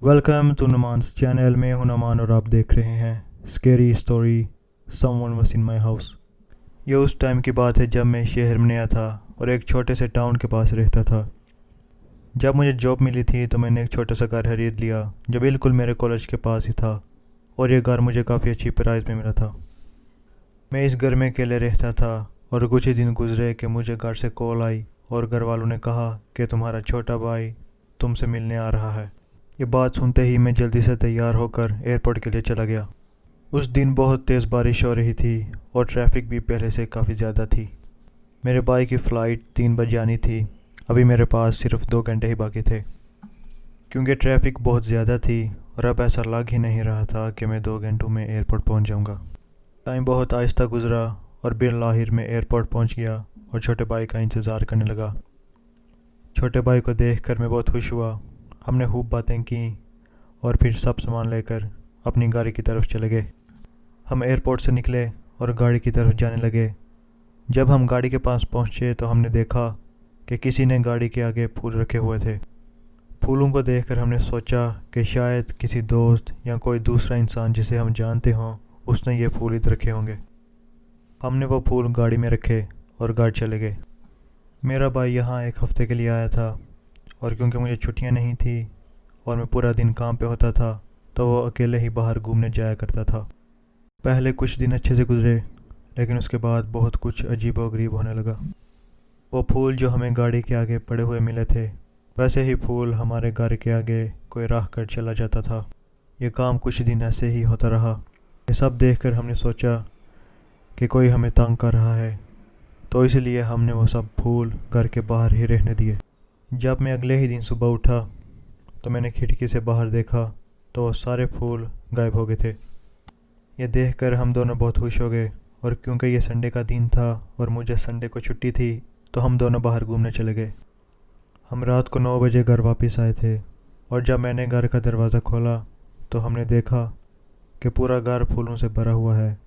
Welcome to नुमान्स channel में हूं नुमान और आप देख रहे हैं scary story someone was in my house. ये उस टाइम की बात है जब मैं शहर में नया था और एक छोटे से टाउन के पास रहता था। जब मुझे जॉब मिली थी तो मैंने एक छोटा सा घर खरीद लिया जो बिल्कुल मेरे कॉलेज के पास ही था और ये घर मुझे काफ़ी अच्छी प्राइस में मिला था। मैं इस घर में अकेले रहता था और कुछ ही दिन गुजरे कि मुझे घर से कॉल आई और घर वालों ने कहा कि तुम्हारा छोटा भाई तुमसे मिलने आ रहा है। ये बात सुनते ही मैं जल्दी से तैयार होकर एयरपोर्ट के लिए चला गया। उस दिन बहुत तेज़ बारिश हो रही थी और ट्रैफिक भी पहले से काफ़ी ज़्यादा थी। मेरे भाई की फ़्लाइट 3 बजे आनी थी। अभी मेरे पास सिर्फ 2 घंटे ही बाकी थे क्योंकि ट्रैफिक बहुत ज़्यादा थी और अब ऐसा लग ही नहीं रहा था कि मैं 2 घंटों में एयरपोर्ट पहुंच जाऊंगा। टाइम बहुत आहिस्ता गुजरा और बिन लाहिर में एयरपोर्ट पहुंच गया और छोटे भाई का इंतज़ार करने लगा। छोटे भाई को देखकर मैं बहुत खुश हुआ। हमने खूब बातें की और फिर सब सामान लेकर अपनी गाड़ी की तरफ चले गए। हम एयरपोर्ट से निकले और गाड़ी की तरफ जाने लगे। जब हम गाड़ी के पास पहुंचे तो हमने देखा कि किसी ने गाड़ी के आगे फूल रखे हुए थे। फूलों को देखकर हमने सोचा कि शायद किसी दोस्त या कोई दूसरा इंसान जिसे हम जानते हों उसने ये फूल इधर रखे होंगे। हमने वो फूल गाड़ी में रखे और घर चले गए। मेरा भाई यहाँ एक हफ़्ते के लिए आया था और क्योंकि मुझे छुट्टियाँ नहीं थी और मैं पूरा दिन काम पे होता था तो वो अकेले ही बाहर घूमने जाया करता था। पहले कुछ दिन अच्छे से गुजरे लेकिन उसके बाद बहुत कुछ अजीबोगरीब होने लगा। वो फूल जो हमें गाड़ी के आगे पड़े हुए मिले थे वैसे ही फूल हमारे घर के आगे कोई राह कर चला जाता था। ये काम कुछ दिन ऐसे ही होता रहा। ये सब देखकर हमने सोचा कि कोई हमें तंग कर रहा है, तो इसलिए हमने वो सब फूल घर के बाहर ही रहने दिए। जब मैं अगले ही दिन सुबह उठा तो मैंने खिड़की से बाहर देखा तो वो सारे फूल गायब हो गए थे। ये देखकर हम दोनों बहुत खुश हो गए और क्योंकि ये संडे का दिन था और मुझे संडे को छुट्टी थी तो हम दोनों बाहर घूमने चले गए। हम रात को 9 बजे घर वापस आए थे और जब मैंने घर का दरवाज़ा खोला तो हमने देखा कि पूरा घर फूलों से भरा हुआ है।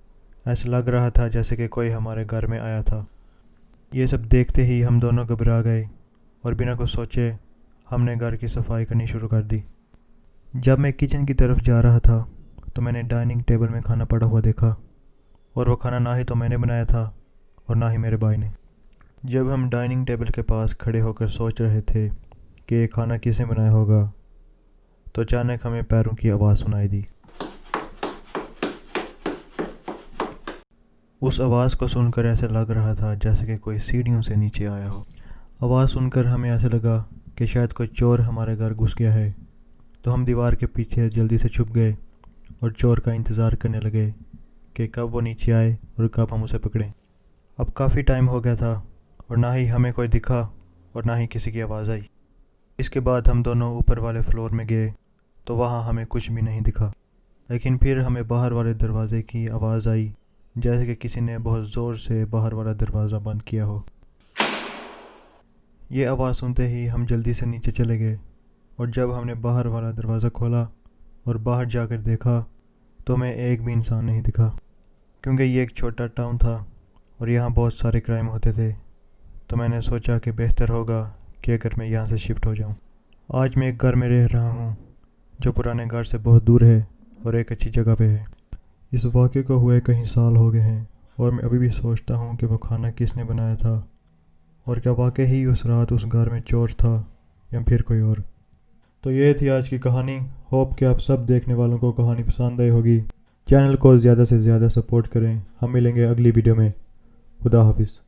ऐसा लग रहा था जैसे कि कोई हमारे घर में आया था। ये सब देखते ही हम दोनों घबरा गए और बिना कुछ सोचे हमने घर की सफाई करनी शुरू कर दी। जब मैं किचन की तरफ जा रहा था तो मैंने डाइनिंग टेबल में खाना पड़ा हुआ देखा और वो खाना ना ही तो मैंने बनाया था और ना ही मेरे भाई ने। जब हम डाइनिंग टेबल के पास खड़े होकर सोच रहे थे कि ये खाना किसने बनाया होगा तो अचानक हमें पैरों की आवाज़ सुनाई दी। उस आवाज़ को सुनकर ऐसे लग रहा था जैसे कि कोई सीढ़ियों से नीचे आया हो। आवाज़ सुनकर हमें ऐसे लगा कि शायद कोई चोर हमारे घर घुस गया है, तो हम दीवार के पीछे जल्दी से छुप गए और चोर का इंतज़ार करने लगे कि कब वो नीचे आए और कब हम उसे पकड़ें। अब काफ़ी टाइम हो गया था और ना ही हमें कोई दिखा और ना ही किसी की आवाज़ आई। इसके बाद हम दोनों ऊपर वाले फ्लोर में गए तो वहाँ हमें कुछ भी नहीं दिखा, लेकिन फिर हमें बाहर वाले दरवाज़े की आवाज़ आई जैसे कि किसी ने बहुत ज़ोर से बाहर वाला दरवाज़ा बंद किया हो। ये आवाज़ सुनते ही हम जल्दी से नीचे चले गए और जब हमने बाहर वाला दरवाज़ा खोला और बाहर जाकर देखा तो हमें एक भी इंसान नहीं दिखा क्योंकि ये एक छोटा टाउन था और यहाँ बहुत सारे क्राइम होते थे। तो मैंने सोचा कि बेहतर होगा कि अगर मैं यहाँ से शिफ्ट हो जाऊँ। आज मैं एक घर में रह रहा हूँ जो पुराने घर से बहुत दूर है और एक अच्छी जगह पे है। इस वाक़े को हुए कई साल हो गए हैं और मैं अभी भी सोचता हूँ कि वो खाना किसने बनाया था और क्या वाकई ही उस रात उस घर में चोर था या फिर कोई और। तो ये थी आज की कहानी। होप कि आप सब देखने वालों को कहानी पसंद आई होगी। चैनल को ज़्यादा से ज़्यादा सपोर्ट करें। हम मिलेंगे अगली वीडियो में। खुदा हाफिज़।